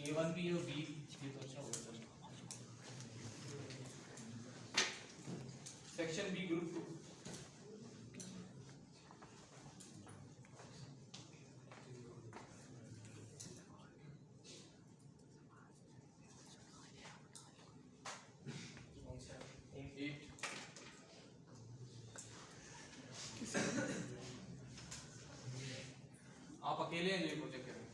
A1 भी है और B ये तो अच्छा होगा। सेक्शन बी ग्रुप 2 आप अकेले हैं जो ये प्रोजेक्ट करें?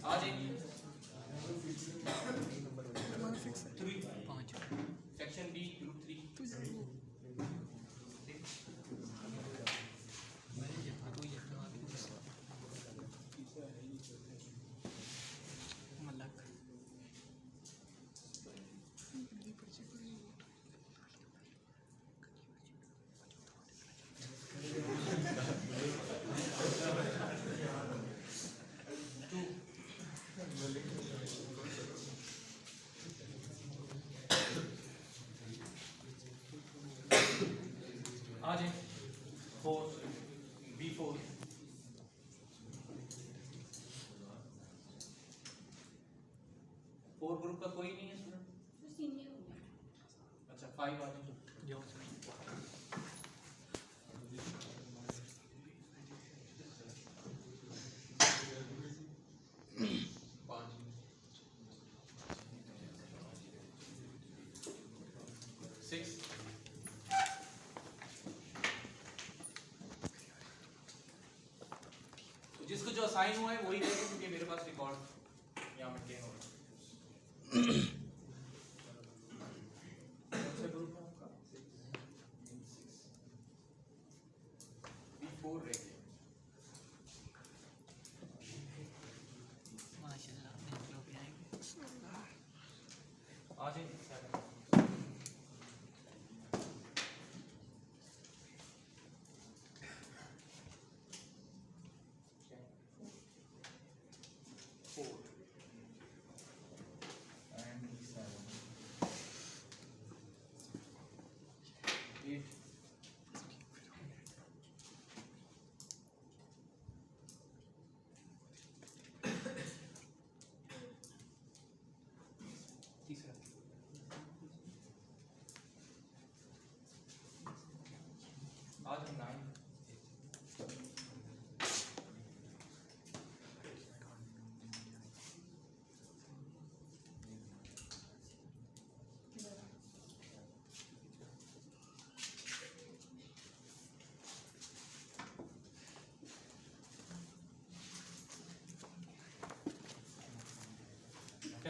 आज सेक्शन बी ग्रुप 3 आज 4 B4 4 ग्रुप का कोई नहीं है स्टूडेंट? अच्छा 5 आज जिसको जो असाइन हुआ है वही देखें क्योंकि मेरे पास रिकॉर्ड यहाँ मेंटेन हो रहा है। कौन सा ग्रुप है आपका? B4 रह गया। आ जाइए तीसरा आज 9 10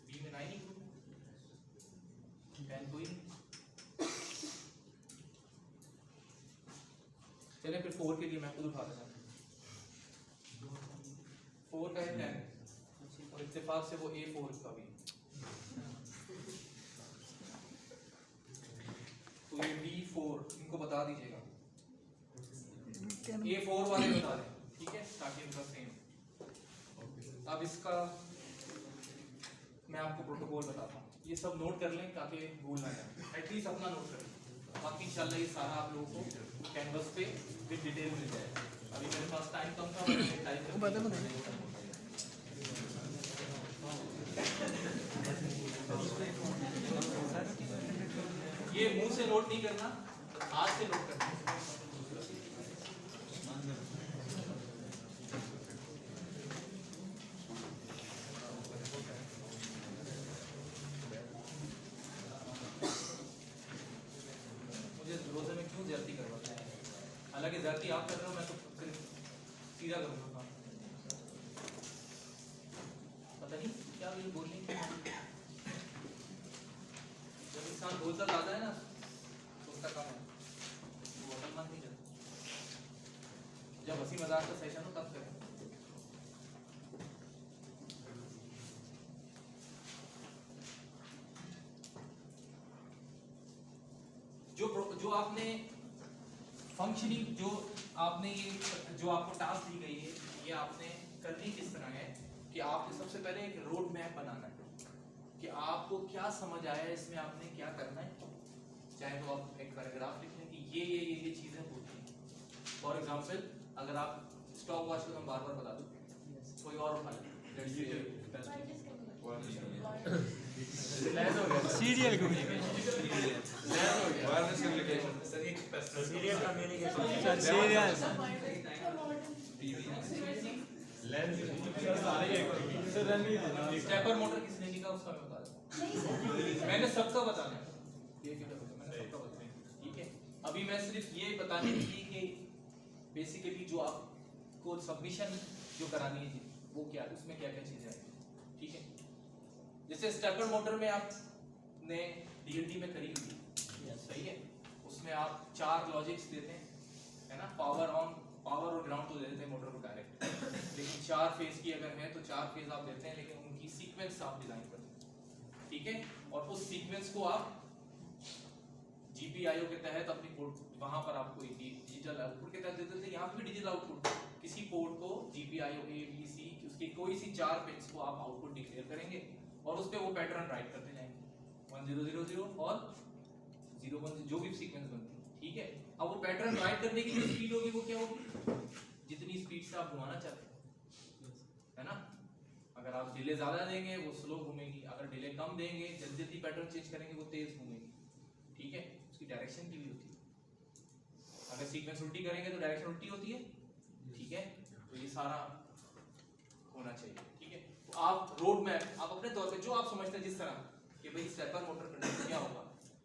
बी में 9 ही 10 कोई चले फिर 4 के लिए मैं खुद उठा देता हूँ। 4 का है 10 और इत्तेफाक से वो A4 का भी तो ये B4 इनको बता दीजिएगा। A4 वाले बता दें ठीक है ताकि इनका सेम। अब इसका मैं आपको प्रोटोकॉल बताता हूँ ये सब नोट कर लें ताकि भूल ना जाए एटलीस्ट अपना नोट कर लें बाकी इंशाल्लाह ये सारा आप लोगों को कैनवस पे विद डिटेल मिल जाए। अभी मेरे पास टाइम कम था टाइप ये मुंह से नोट नहीं करना हाथ से नोट करना। रोजे में क्यों ज्यादती करवाते हैं? हालांकि ज्यादती आप कर रहे हो मैं तो सीधा करूंगा काम। पता नहीं क्या ये बोलने की जब इंसान बोलता ज्यादा है ना तो उसका काम है वो अकलमंद नहीं रहता। जब हंसी मजाक का सेशन हो तब करें। जो आपने फंक्शनिंग जो आपने ये जो आपको टास्क दी गई है ये आपने करनी किस तरह है कि आपने सबसे पहले एक रोड मैप बनाना है। कि आपको क्या समझ आया इसमें, आपने क्या करना है। चाहे तो आप एक पैराग्राफ लिख लें कि ये चीजें होती हैं। फॉर एग्जांपल अगर आप स्टॉप वॉच को हम बार बार बता दो, कोई और उठा ले, serial communication, wireless communication, serial communication, serial stepper motor किसने लिखा उसका मैं बता दूं। मैंने सबका बताना है, ये फिक्र करो, मैंने सबका बताना है, ठीक है। अभी मैं सिर्फ ये बताने के लिए कि बेसिकली जो आपको सबमिशन जो करानी है वो क्या, उसमें क्या क्या चीजें आएंगी, ठीक है। जैसे स्टेपर मोटर में आपने डीएलडी में करी हुई, सही है, उसमें आप 4 लॉजिक्स देते हैं, है ना। पावर ऑन, पावर और ग्राउंड तो दे देते हैं मोटर को डायरेक्ट, लेकिन 4 फेज की अगर है तो 4 फेज आप देते हैं, लेकिन उनकी सीक्वेंस आप डिजाइन करते हैं, ठीक है। और उस सीक्वेंस को आप जीपीआईओ के तहत अपनी पोर्ट, वहां पर आपको डिजिटल आउटपुट के तहत दे देते हैं। यहाँ पे भी डिजिटल आउटपुट, किसी पोर्ट को जीपीआईओ ए बी सी, उसकी कोई सी 4 पिन्स को आप आउटपुट डिक्लेयर करेंगे और उस पे वो पैटर्न राइट करते जाएंगे, 1000 और 01 जो भी सीक्वेंस बनती है, ठीक है। अब वो पैटर्न राइट करने की जो स्पीड होगी वो क्या होगी, जितनी स्पीड से आप घुमाना चाहते हैं, है ना। अगर आप डिले ज्यादा देंगे वो स्लो घूमेगी, अगर डिले कम देंगे, जल्दी जल्दी पैटर्न चेंज करेंगे वो तेज घूमेगी, ठीक है। उसकी डायरेक्शन की भी होती है, अगर सीक्वेंस उल्टी करेंगे तो डायरेक्शन उल्टी होती है, ठीक है। तो ये सारा होना चाहिए, ठीक है। तो आप रोड मैप आप अपने तौर पे जो आप समझते हैं जिस तरह कि भाई स्टेपर मोटर कंडक्टर क्या होगा,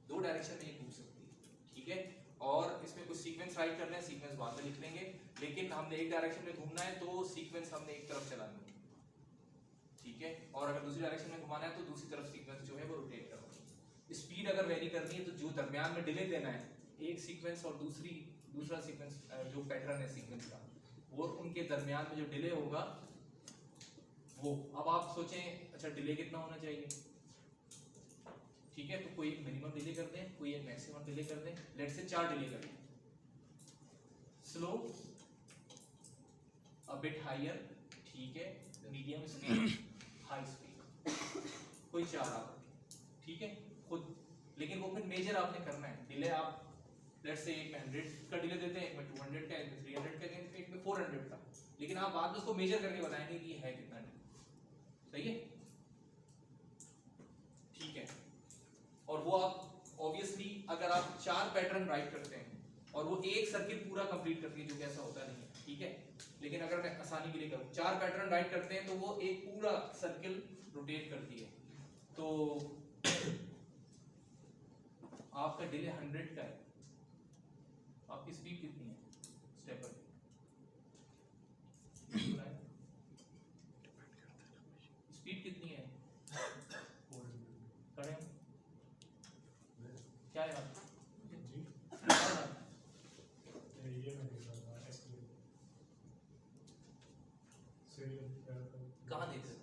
2 डायरेक्शन में ये घूम सकती है, ठीक है। और इसमें कुछ सीक्वेंस राइट करना है, सीक्वेंस बाद में लिख लेंगे, लेकिन हमने एक डायरेक्शन में घूमना है तो सीक्वेंस हमने एक तरफ चलानी है, ठीक है। और अगर दूसरी डायरेक्शन में घुमाना है तो दूसरी तरफ सीक्वेंस जो है वो रोटेट करना है। स्पीड अगर वेरी करनी है तो जो दरमियान में डिले देना है, एक सीक्वेंस और दूसरा सीक्वेंस जो पैटर्न है सीक्वेंस का, वो उनके दरमियान में जो डिले होगा वो, अब आप सोचें अच्छा डिले कितना होना चाहिए, ठीक है। तो कोई एक मिनिमम डिले कर दें, कोई एक मैक्सिमम डिले कर दें, लेट से 4 डिले कर दें, स्लो, अ बिट हायर, ठीक है, मीडियम स्पीड, हाई स्पीड, कोई 4 आप रखें, ठीक है खुद। लेकिन वो फिर मेजर आपने करना है डिले, आप लेट से एक में 100 का डिले देते हैं, एक में 200 का, एक में 300 का, एक में 400 का, लेकिन आप बाद में उसको मेजर करके बताएंगे कि ये है कितना डिले, सही है, ठीक है। और वो आप ऑब्वियसली अगर आप 4 पैटर्न राइट करते हैं और वो एक सर्किल पूरा कंप्लीट करती है, जो कि ऐसा होता नहीं है, ठीक है। लेकिन अगर मैं आसानी के लिए करूं, 4 पैटर्न राइट करते हैं तो वो एक पूरा सर्किल रोटेट करती है, तो आपका डिले 100 का है, आपकी स्पीड कितनी है स्टेपर स्पीड कितनी है, खड़े क्या है आप कहाँ देख रहे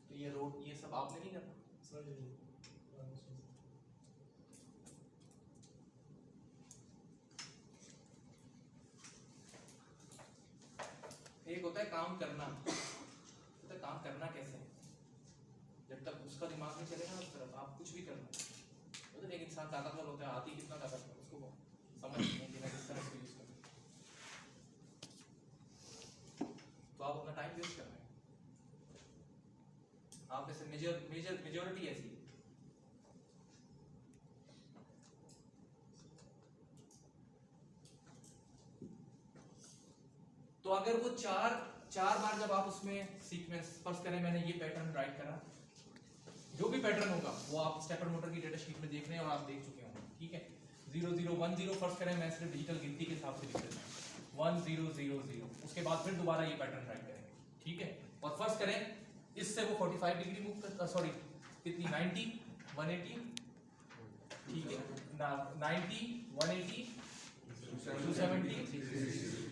तो ये रोड ये सब आपने नहीं करना, एक होता है काम करना, तो काम करना कैसे है, जब तक उसका दिमाग नहीं चलेगा ना उस तरफ आप कुछ भी करना, तो एक इंसान ताकतवर होता है, हाथी कितना ताकतवर, उसको समझ नहीं है कि मैं किस तरह से यूज करूं, तो आप अपना टाइम वेस्ट कर रहे हैं। आप ऐसे मेजॉरिटी ऐसी है। तो अगर वो चार बार जब आप उसमें सीक्वेंस फर्स्ट करें, मैंने ये पैटर्न राइट करा, जो भी पैटर्न होगा वो आप स्टेपर मोटर की डेटा शीट में देख रहे हैं और आप देख चुके होंगे, ठीक है। 0010 फर्स्ट करें, मैं सिर्फ डिजिटल गिनती के हिसाब से लिख देता हूं 1000, उसके बाद फिर दोबारा ये पैटर्न राइट करेंगे, ठीक है। और फर्स्ट करें, इससे वो 45 डिग्री मूव कर, सॉरी कितनी 90 180, ठीक है, 90 180 270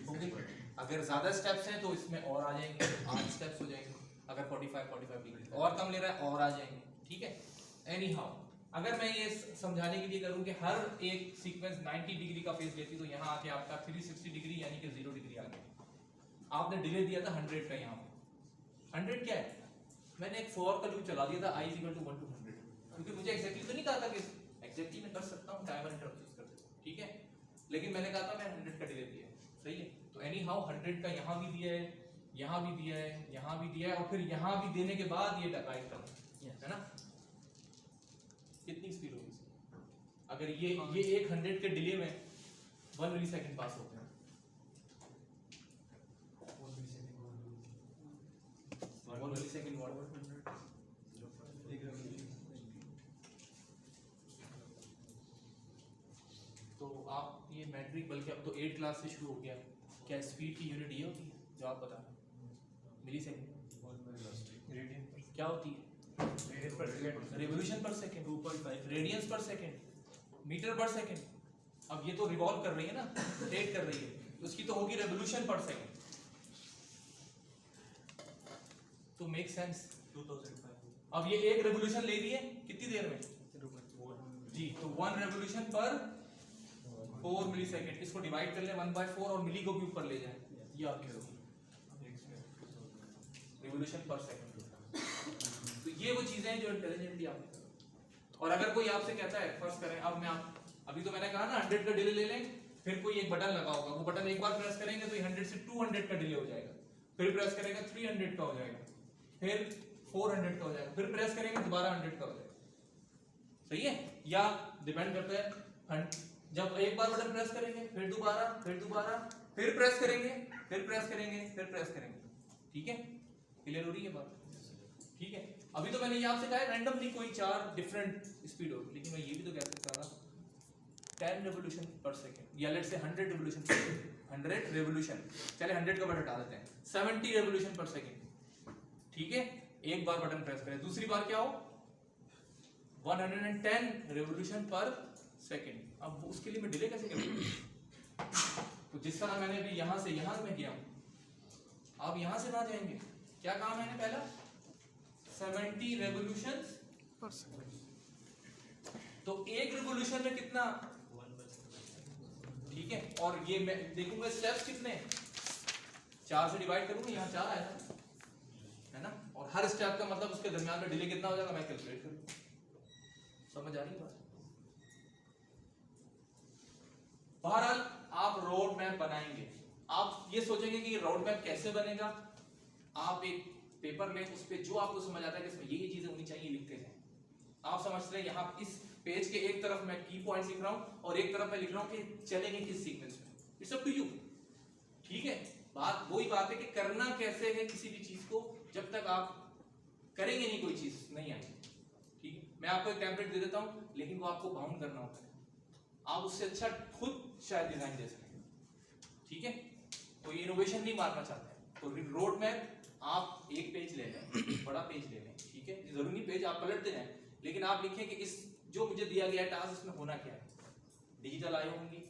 ओके। अगर ज्यादा स्टेप्स हैं तो इसमें और आ जाएंगे, 8 स्टेप्स हो जाएंगे। अगर 45 डिग्री और कम ले रहा है और आ जाएंगे, ठीक है। एनी हाउ अगर मैं ये समझाने के लिए करूं कि हर एक सीक्वेंस 90 डिग्री का फेज लेती तो यहाँ आके आपका 360 डिग्री यानी कि 0 डिग्री आ गया। आपने डिले दिया था 100 का, यहाँ पे 100 क्या है, मैंने एक फॉर का लूप चला दिया था i = 1 to 100, क्योंकि मुझे एग्जैक्टली तो नहीं कहा था कि एग्जैक्टली मैं कर सकता हूँ, टाइमर इंटरप्ट यूज कर सकता हूँ, ठीक है, लेकिन मैंने कहा था मैं 100 का डिले दिया है, सही है। तो एनी हाउ 100 का यहाँ भी दिया है, यहाँ भी दिया है, यहाँ भी दिया है, और फिर यहाँ भी देने के बाद ये राइट करो, है ना। कितनी स्पीड होगी इसकी? अगर ये 100 के डिले में 1 मिलीसेकंड पास होते हैं, 1 मिलीसेकंड व्हाट, तो आप ये मैट्रिक, बल्कि अब तो 8 क्लास से शुरू हो गया, क्या स्पीड की यूनिट ये होती है जो आप बता, मिलीसेकंड क्या होती है, revolution per second, 2.5 radians per second, metre per second. अब ये तो रिवॉल्व कर रही है ना, रोटेट कर रही है, उसकी तो होगी रेवोल्यूशन पर सेकंड। तो मेक सेंस। 2005 अब ये एक रेवोल्यूशन ले रही है कितनी देर में जी, तो 1 रेवोल्यूशन पर 4 मिलीसेकंड, इसको डिवाइड कर ले 1/4 और मिली को भी ऊपर ले जाए, ये आपके रेवोल्यूशन पर सेकंड। तो ये वो चीजें हैं जो इंटेलिजेंटली आपने करा। और अगर कोई आपसे कहता है, फर्स्ट करें, अब मैं अभी तो मैंने कहा ना 100 का डिले ले लें, फिर कोई एक बटन लगा होगा, वो बटन एक बार प्रेस करेंगे तो 100 से 200 का डिले हो जाएगा, फिर प्रेस करेंगे 300 का हो जाएगा, फिर 400 का हो जाएगा, फिर प्रेस करेंगे दोबारा 100 का हो जाएगा, सही है। या डिपेंड करता है, जब एक बार बटन प्रेस करेंगे फिर दोबारा फिर प्रेस करेंगे, फिर प्रेस करेंगे, फिर प्रेस करेंगे, ठीक है, क्लियर हो रही है बात, ठीक है। अभी तो मैंने ये आपसे कहा है रैंडमली कोई 4 डिफरेंट स्पीड होगी, लेकिन मैं ये भी तो कह सकता था 10 रेवोल्यूशन पर सेकंड, या let's say 100 revolution per second, 100 revolution, चले 100 का बटन हटा देते हैं, 70 रेवोल्यूशन पर सेकंड, ठीक है। एक बार बटन प्रेस करें, दूसरी बार क्या हो, 110 रेवोल्यूशन पर सेकंड। अब उसके लिए मैं डिले कैसे करूंगा, तो जिस तरह मैंने अभी यहां से यहां में किया, आप यहां से ना जाएंगे, क्या कहा मैंने पहला, 70 रेवोल्यूशंस पर सेकंड, तो एक रेवोल्यूशन में कितना, ठीक है। और ये मैं देखूंगा स्टेप्स कितने, 4 से डिवाइड करूंगा, यहाँ 4 आया है ना, और हर स्टेप का मतलब उसके दरमियान में डिले कितना हो जाएगा मैं कैलकुलेट करूंगा, समझ आ रही है बात। बहरहाल आप रोड मैप बनाएंगे, आप ये सोचेंगे कि रोड मैप कैसे बनेगा, आप एक पेपर लें, उस पे जो आपको समझ आता है कि इसमें ये चीजें होनी चाहिए लिखते हैं। आप समझते हैं यहाँ इस पेज के एक तरफ मैं की पॉइंट्स लिख रहा हूँ और एक तरफ मैं लिख रहा हूँ कि चलेंगे किस सीक्वेंस में, इट्स अप टू यू, ठीक है। बात वही बात है कि करना कैसे है किसी भी चीज को, जब तक आप करेंगे नहीं कोई चीज नहीं आएगी, ठीक है। मैं आपको एक टेम्पलेट दे देता हूँ, लेकिन वो आपको बाउंड करना होता है, आप उससे अच्छा खुद शायद डिजाइन दे सकें, ठीक है। तो ये इनोवेशन नहीं मारना चाहते हैं, तो रोड मैप आप एक पेज ले लें, बड़ा पेज ले लें, ठीक है, जरूरी नहीं पेज आप पलटते जाएं, लेकिन आप लिखें कि इस जो मुझे दिया गया है टास्क, इसमें होना क्या है, डिजिटल आई होंगी,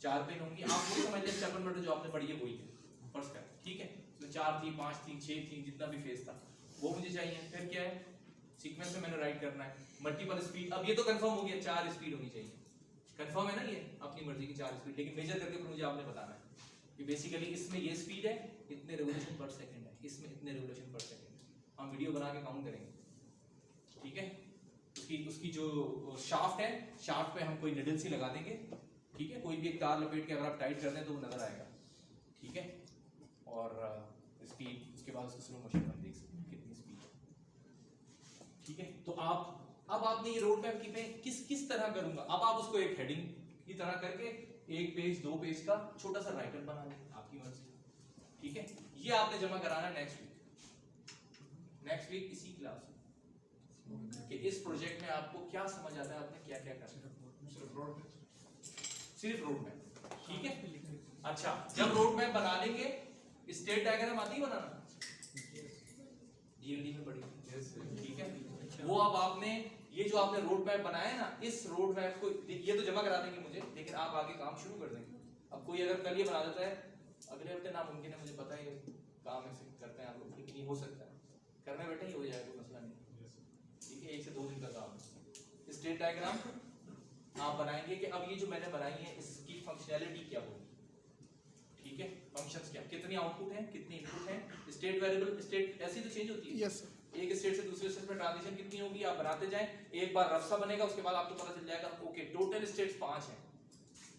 4 पेन होंगी, आप वो समझ लें स्टेप नंबर जो आपने पढ़ी है वही है, फर्स्ट का, ठीक है। तो 4 थी, 5 थी, 6 थी, जितना भी फेज था वो मुझे चाहिए। फिर क्या है, सीक्वेंस में मैंने राइट करना है, मल्टीपल स्पीड, अब ये तो कंफर्म हो गया 4 स्पीड होनी चाहिए, कंफर्म है ना, ये अपनी मर्जी की 4 स्पीड, लेकिन मेजर करके फिर मुझे आपने बताना है कि बेसिकली इसमें ये स्पीड है, इतने रेवोल्यूशन पर सेकंड है, इसमें इतने रेवोल्यूशन पर सेकंड है, हम वीडियो बना के काउंट करेंगे, ठीक है। उसकी जो शाफ्ट है, शाफ्ट पे हम कोई निडल सी लगा देंगे, ठीक है, कोई भी एक तार लपेट के अगर आप टाइट कर दें तो वो नजर आएगा, ठीक है। और स्पीड, उसके बाद उसको स्लो मोशन में देख सकते हैं कितनी स्पीड है, ठीक है। तो अब आपने ये रोड मैप की पे किस तरह करूंगा, अब आप उसको एक हेडिंग की तरह करके 1 पेज 2 पेज का छोटा सा राइटर बना लें, आपकी मर्जी, ठीक है। ये आपने जमा कराना नेक्स्ट वीक इसी क्लास में, कि इस प्रोजेक्ट में आपको क्या समझ आता है, आपने क्या क्या करना है, सिर्फ रोड मैप, ठीक है। अच्छा, जब रोड मैप बना लेंगे, स्टेट डायग्राम आती है बनाना, जीएलडी में पढ़ी, ठीक है। वो अब आपने ये जो आपने रोड मैप बनाया ना, इस रोड मैप को ये तो जमा करा देंगे मुझे, लेकिन आप आगे काम शुरू कर देंगे। अब कोई अगर कल ये बना देता है, अगले हफ्ते नामुमकिन है, मुझे पता है काम ऐसे करते हैं आप लोग, लेकिन हो सकता है करना बेटा, ही हो जाएगा, कोई मसला नहीं, ठीक है। 1 से 2 दिन का काम है, स्टेट डायग्राम आप बनाएंगे कि अब ये जो मैंने बनाई है इसकी फंक्शनैलिटी क्या होगी, ठीक है, फंक्शंस क्या, कितनी आउटपुट है, कितनी इनपुट है, स्टेट वेरिएबल, स्टेट ऐसी तो चेंज होती है, यस सर। एक स्टेट से दूसरे स्टेट में ट्रांजिशन कितनी होगी आप बनाते जाएं, एक बार रफ सा बनेगा उसके बाद आपको पता चल जाएगा ओके टोटल स्टेट्स 5 हैं,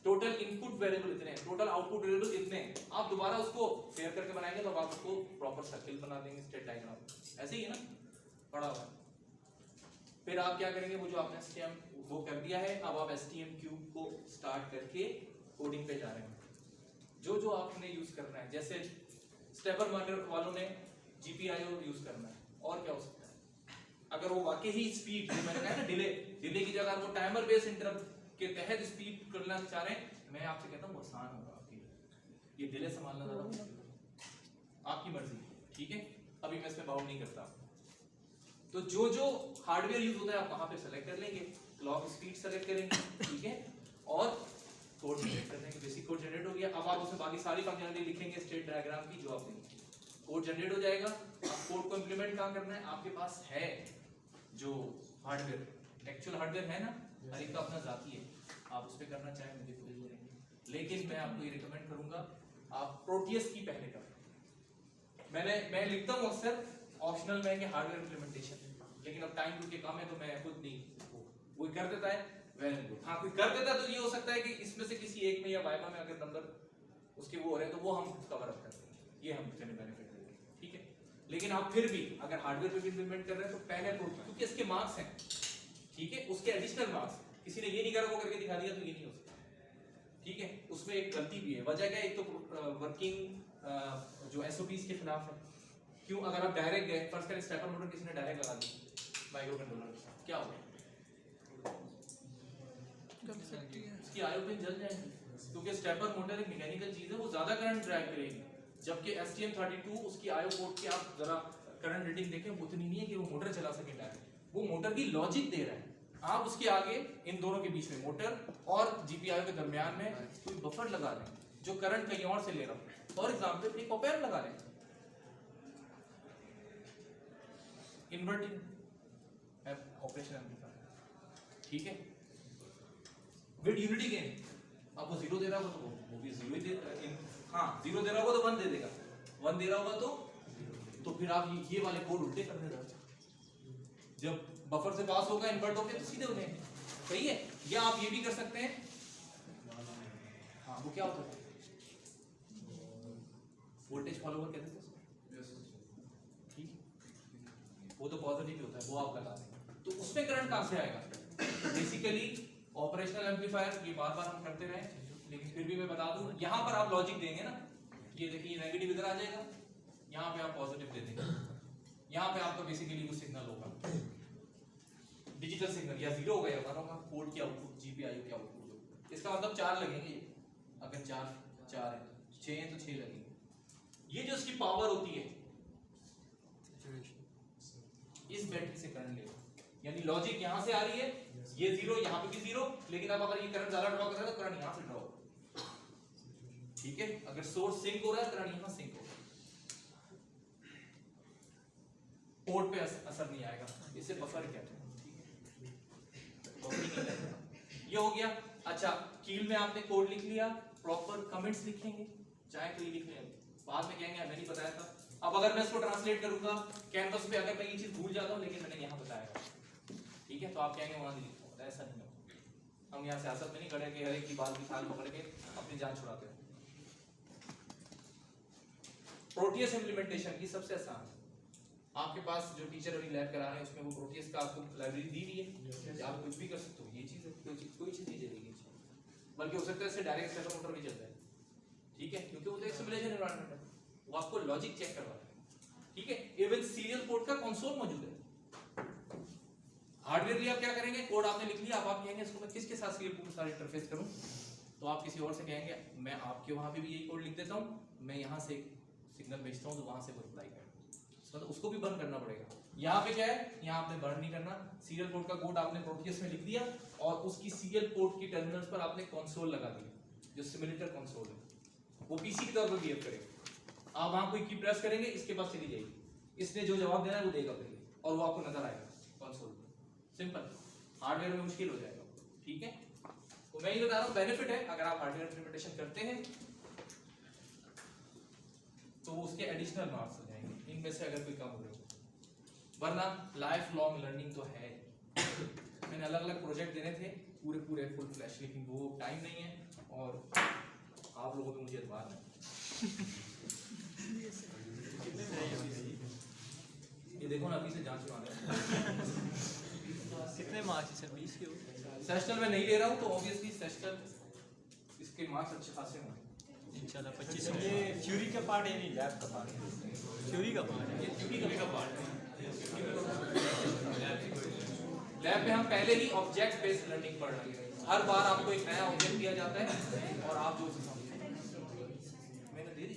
टोटल इनपुट वेरिएबल इतने हैं, टोटल आउटपुट वेरिएबल इतने हैं, आप दोबारा उसको फेयर करके बनाएंगे तो आप उसको प्रॉपर सर्किल बना देंगे स्टेट डायग्राम, ऐसे ही है ना पढ़ा हुआ। फिर आप क्या करेंगे, वो जो आपने STM वो कर दिया है, अब आप STM3 को स्टार्ट करके कोडिंग पे जा रहे हैं, जो जो आपने यूज करना है, जैसे स्टेपर मॉनिटर वालों ने GPIO यूज करना है, और क्या हो सकता है, अगर वो वाकई ही स्पीड, मैंने कहा ना डिले की जगह वो टाइमर बेस्ड इंटरप्ट के तहत स्पीड करना चाह रहे हैं, मैं आपसे कहता हूँ आसान होगा आपके लिए, ये डिले संभालना ज़्यादा मुश्किल है, आपकी मर्जी, ठीक है, अभी मैं इसमें बाउंड नहीं करता। तो जो जो हार्डवेयर यूज होता है आप वहां पे सेलेक्ट कर लेंगे, क्लॉक स्पीड सेलेक्ट करेंगे, ठीक है, और कोड जनरेट कर देंगे, बेसिक कोड जनरेट हो गया, अब आप उसमें बाकी सारी फंक्शनलिटी लिखेंगे स्टेट डायग्राम की जो आप देंगे, कोड जनरेट हो जाएगा। अब कोड को इंप्लीमेंट कहाँ करना है, आपके पास है जो हार्डवेयर, एक्चुअल हार्डवेयर है ना, हर एक का अपना जाती है, आप उस पर करना चाहें मुझे कोई वो नहीं, लेकिन मैं आपको ये रिकमेंड करूंगा आप प्रोटियस की पहले करें। मैं लिखता हूँ अक्सर ऑप्शनल में कि हार्डवेयर इंप्लीमेंटेशन, लेकिन अब टाइम के काम है तो मैं खुद नहीं, कोई कर देता है वेरी गुड, हाँ कोई कर देता है तो ये हो सकता है कि इसमें से किसी एक में या वाइवा में अगर नंबर उसके वो हो रहे हैं तो वो हम कवर अप करते हैं, ये हम चैनल बेनिफिट देंगे, ठीक है। लेकिन आप फिर भी अगर हार्डवेयर पे भी इंप्लीमेंट कर रहे हैं तो पहले क्योंकि इसके मार्क्स हैं, ठीक है, उसके एडिशनल मार्क्स, किसी ने ये नहीं करा वो करके दिखा दिया तो ये नहीं हो सकता, ठीक है, उसमें एक गलती भी है, वजह क्या है, एक तो वर्किंग जो SOPs के खिलाफ है, क्यों, अगर आप डायरेक्ट गए फर्स्ट करें स्टेपर मोटर किसी ने डायरेक्ट लगा दी माइक्रो कंट्रोलर, क्या होगा, उसकी आईओ पिन जल जाएंगी, क्योंकि स्टेपर मोटर एक मैकेनिकल चीज है, वो ज्यादा करंट ड्राइव करेगी, जबकि STM32 उसकी आईओ पोर्ट की आप जरा करंट रेटिंग देखें वो उतनी नहीं है कि वो मोटर चला सके डायरेक्ट, वो मोटर की लॉजिक दे रहा है, आप उसके आगे इन दोनों के बीच में मोटर और GPIO के दरमियान में कोई बफर लगा लें जो करंट कहीं और से ले रहा हो, फॉर एग्जांपल एक ऑपेयर लगा लें, इन्वर्टिंग ऑपरेशन एम्पलीफायर, ठीक है, विद यूनिटी गेन, अब वो 0 दे रहा होगा तो वो भी 0 ही दे, हाँ 0 दे रहा होगा तो 1 दे देगा, 1 दे रहा होगा तो फिर आप ये वाले कोड उल्टे कर देना, जब बफर से पास होगा इन्वर्ट होके तो सीधे हो जाएंगे, सही है। या आप ये भी कर सकते हैं, हाँ वो क्या होता है, वोल्टेज फॉलोवर कहते हैं उसको, ठीक, वो तो पॉजिटिव होता है, वो आप लगा दें तो उसमें करंट कहां से आएगा, बेसिकली ऑपरेशनल एम्पलीफायर, ये बार बार हम करते रहे, लेकिन फिर भी मैं बता दूं, यहां पर आप लॉजिक देंगे ना, ये देखिए नेगेटिव इधर आ जाएगा, यहां पे आप पॉजिटिव दे देंगे, यहां पे आपका बेसिकली वो सिग्नल होगा डिजिटल सिग्नल, या 0 होगा या 1 होगा, कोड की आउटपुट GPIO की आउटपुट, इसका मतलब 4 लगेंगे, अगर 4 है, 6 है तो 6 लगेंगे, ये जो इसकी पावर होती है इस बैटरी से करंट लेगा, यानी लॉजिक यहां से आ रही है, ये 0 यहां पे भी 0, लेकिन अब अगर ये करंट ज्यादा ड्रॉ कर रहा है तो करंट यहां से ड्रॉ होगा, ठीक है, अगर सोर्स सिंक हो रहा है करंट यहां सिंक होगा, पोर्ट पे असर नहीं आएगा, इसे बफर कहते हैं, ये हो गया। अच्छा, कील में आपने कोड लिख लिया, प्रॉपर कमेंट्स लिखेंगे, चाहे तो ये लिख लें, बाद में कहेंगे मैंने नहीं बताया था, अब अगर मैं इसको ट्रांसलेट करूंगा कैनवस पे, अगर मैं ये चीज भूल जाता हूं लेकिन मैंने यहाँ बताया, ठीक है, तो आप कहेंगे वहां नहीं लिखा होता, ऐसा नहीं होता, हम यहाँ सियासत में नहीं खड़े कि हर एक की बात की खाल पकड़ के अपनी जान छुड़ाते हैं। प्रोटियस इंप्लीमेंटेशन की सबसे आसान, आपके पास जो टीचर अभी लैब करा रहे हैं उसमें वो प्रोटियस का आपको लाइब्रेरी दी हुई है, आप कुछ भी कर सकते हो, ये चीज है, कोई चीज नहीं देगी, बल्कि हो सकता है इससे डायरेक्ट स्टेपर मोटर भी चल जाए, ठीक है, क्योंकि वो तो एक सिमुलेशन एनवायरनमेंट है, वो आपको लॉजिक चेक करवा रहा है, ठीक है, इवन सीरियल पोर्ट का कंसोल मौजूद है, हार्डवेयर लिए आप क्या करेंगे, कोड आपने लिख लिया, अब आप कहेंगे इसको मैं किसके साथ सीरियल पोर्ट के साथ इंटरफेस करूं, तो आप किसी और से कहेंगे मैं आपके वहां पे भी यही कोड लिख देता हूं, मैं यहां से सिग्नल भेजता हूं तो वहां से वो रिप्लाई करेगा, मतलब उसको भी बंद करना पड़ेगा। यहाँ पे क्या है, यहाँ आपने बर्न नहीं करना, सीरियल पोर्ट का कोड आपने प्रोटियस में लिख दिया और उसकी सीरियल पोर्ट की टर्मिनल्स पर आपने कंसोल लगा दिया, जो सिमुलेटर कंसोल है, वो पीसी की तौर पर बिहेव करेगा, आप वहां कोई की प्रेस करेंगे इसके पास चली जाएगी, इसने जो जवाब देना है वो देगा फिर, और वो आपको नजर आएगा कंसोल पर, सिंपल, हार्डवेयर में मुश्किल हो जाएगा, ठीक है। तो मैं ये बता रहा हूँ बेनिफिट है अगर आप हार्डवेयर इम्प्लीमेंटेशन करते हैं तो उसके एडिशनल मार्क्स हो जाएंगे इनमें से अगर कोई कम हो रहे हो, वरना लाइफ लॉन्ग लर्निंग तो है। मैंने अलग अलग प्रोजेक्ट देने थे पूरे पूरे फुल फ्लैश, लेकिन वो टाइम नहीं है और आप लोगों पे मुझे एतबार नहीं। ये देखो ना अभी से जांच में आ रहा है। कितने मार्क्स सर 20 के हो? सेशनल में नहीं ले रहा हूँ तो ऑब्वियसली सेशनल इसके मार्क्स अच्छे खासे होंगे इंशाल्लाह 25 ये थ्योरी का पार्ट है नहीं लैब का पार्ट है। थ्योरी का पार्ट है। ये थ्योरी का पार्ट है। लैब में हम पहले ही ऑब्जेक्ट बेस्ड लर्निंग पढ़ रहे हैं। हर बार आपको एक नया ऑब्जेक्ट दिया जाता है और आप जो उसे समझते हैं। मैंने दे दी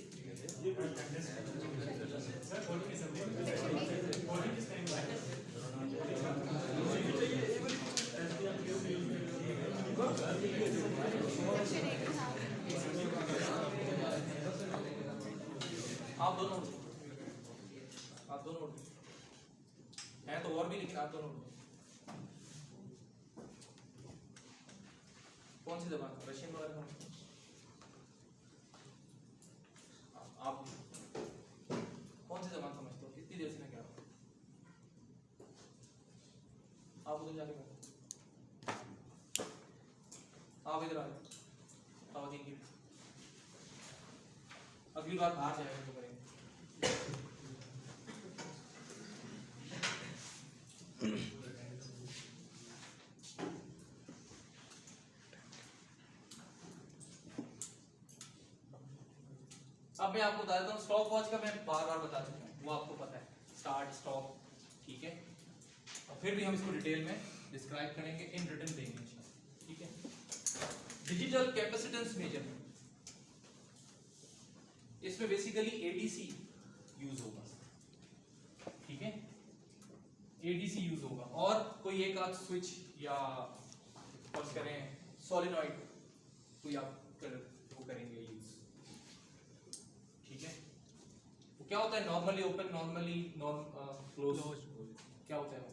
आप दोनों हैं तो और भी, लेकिन आप दोनों कौन सी जबान रशियन वगैरह समझते हैं? आप कौन सी जबान समझते हो? कितनी देर से मैं कह रहा हूँ आप उधर जाके बैठो, आप इधर आ जाओ। अगली बार बाहर जाएगा तो करेंगे। अब मैं आपको बता देता हूँ स्टॉप वॉच का, मैं बार बार बता चुका हूँ, वो आपको पता है स्टार्ट स्टॉप, ठीक है। और फिर भी हम इसको डिटेल में डिस्क्राइब करेंगे, इन रिटन देंगे, ठीक है। डिजिटल कैपेसिटेंस मेजरमेंट, इसमें बेसिकली एडीसी यूज होगा, ठीक है। एडीसी यूज होगा और कोई एक आध स्विच या फर्ज करें सॉलिनॉइड कोई आप वो करेंगे यूज, ठीक है। वो क्या होता है? Normally open, normally non close, क्या होता है वो?